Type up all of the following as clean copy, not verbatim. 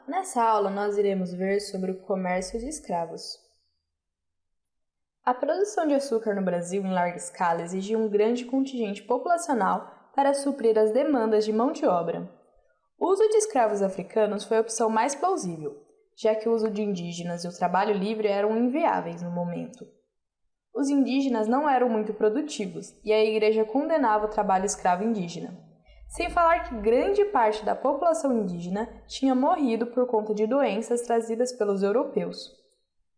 Nessa aula nós iremos ver sobre o comércio de escravos. A produção de açúcar no Brasil em larga escala exigia um grande contingente populacional para suprir as demandas de mão de obra. O uso de escravos africanos foi a opção mais plausível, já que o uso de indígenas e o trabalho livre eram inviáveis no momento. Os indígenas não eram muito produtivos e a Igreja condenava o trabalho escravo indígena. Sem falar que grande parte da população indígena tinha morrido por conta de doenças trazidas pelos europeus.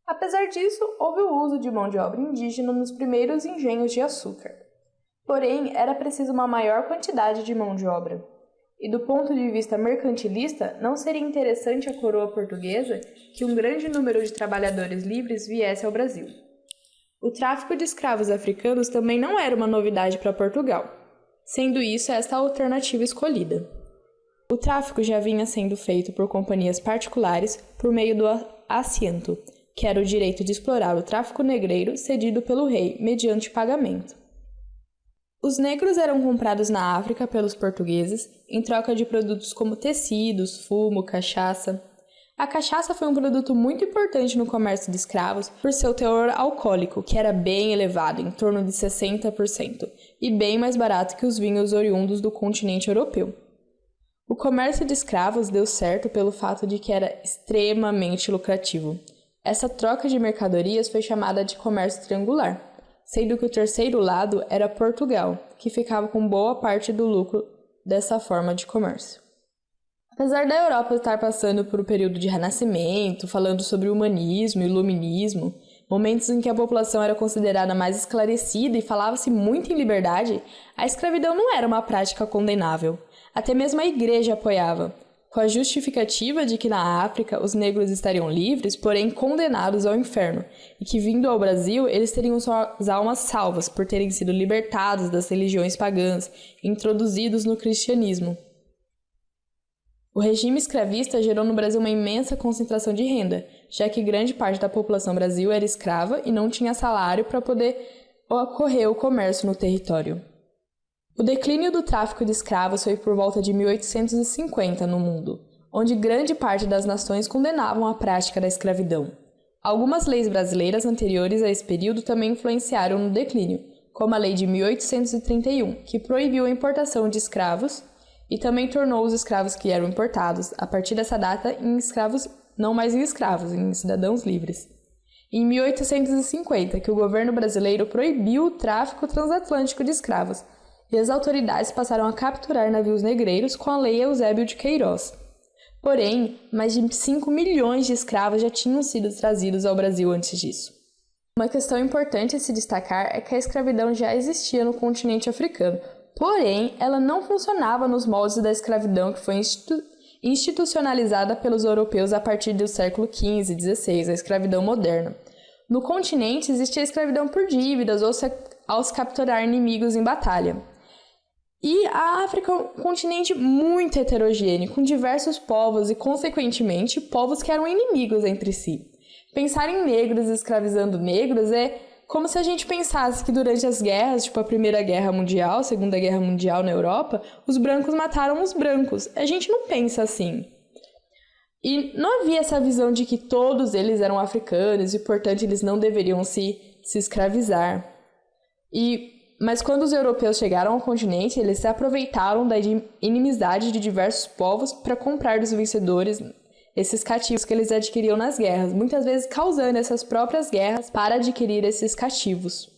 Apesar disso, houve o uso de mão de obra indígena nos primeiros engenhos de açúcar. Porém, era preciso uma maior quantidade de mão de obra. E do ponto de vista mercantilista, não seria interessante à coroa portuguesa que um grande número de trabalhadores livres viesse ao Brasil. O tráfico de escravos africanos também não era uma novidade para Portugal, sendo isso esta a alternativa escolhida. O tráfico já vinha sendo feito por companhias particulares por meio do assiento, que era o direito de explorar o tráfico negreiro cedido pelo rei mediante pagamento. Os negros eram comprados na África pelos portugueses em troca de produtos como tecidos, fumo, cachaça. A cachaça foi um produto muito importante no comércio de escravos por seu teor alcoólico, que era bem elevado, em torno de 60%, e bem mais barato que os vinhos oriundos do continente europeu. O comércio de escravos deu certo pelo fato de que era extremamente lucrativo. Essa troca de mercadorias foi chamada de comércio triangular, sendo que o terceiro lado era Portugal, que ficava com boa parte do lucro dessa forma de comércio. Apesar da Europa estar passando por um período de renascimento, falando sobre humanismo e iluminismo, momentos em que a população era considerada mais esclarecida e falava-se muito em liberdade, a escravidão não era uma prática condenável. Até mesmo a igreja apoiava, com a justificativa de que na África os negros estariam livres, porém condenados ao inferno, e que vindo ao Brasil eles teriam suas almas salvas por terem sido libertados das religiões pagãs e introduzidos no cristianismo. O regime escravista gerou no Brasil uma imensa concentração de renda, já que grande parte da população do Brasil era escrava e não tinha salário para poder ocorrer o comércio no território. O declínio do tráfico de escravos foi por volta de 1850 no mundo, onde grande parte das nações condenavam a prática da escravidão. Algumas leis brasileiras anteriores a esse período também influenciaram no declínio, como a Lei de 1831, que proibiu a importação de escravos e também tornou os escravos que eram importados, a partir dessa data, em escravos, não mais em escravos, em cidadãos livres. Em 1850, que o governo brasileiro proibiu o tráfico transatlântico de escravos, e as autoridades passaram a capturar navios negreiros com a Lei Eusébio de Queiroz. Porém, mais de 5 milhões de escravos já tinham sido trazidos ao Brasil antes disso. Uma questão importante a se destacar é que a escravidão já existia no continente africano, porém, ela não funcionava nos moldes da escravidão que foi institucionalizada pelos europeus a partir do século XV e XVI, a escravidão moderna. No continente existia a escravidão por dívidas ou ao se capturar inimigos em batalha. E a África é um continente muito heterogêneo, com diversos povos e, consequentemente, povos que eram inimigos entre si. Pensar em negros escravizando negros é como se a gente pensasse que durante as guerras, tipo a Primeira Guerra Mundial, a Segunda Guerra Mundial na Europa, os brancos mataram os brancos. A gente não pensa assim. E não havia essa visão de que todos eles eram africanos e, portanto, eles não deveriam se escravizar. Mas quando os europeus chegaram ao continente, eles se aproveitaram da inimizade de diversos povos para comprar dos vencedores esses cativos que eles adquiriam nas guerras, muitas vezes causando essas próprias guerras para adquirir esses cativos.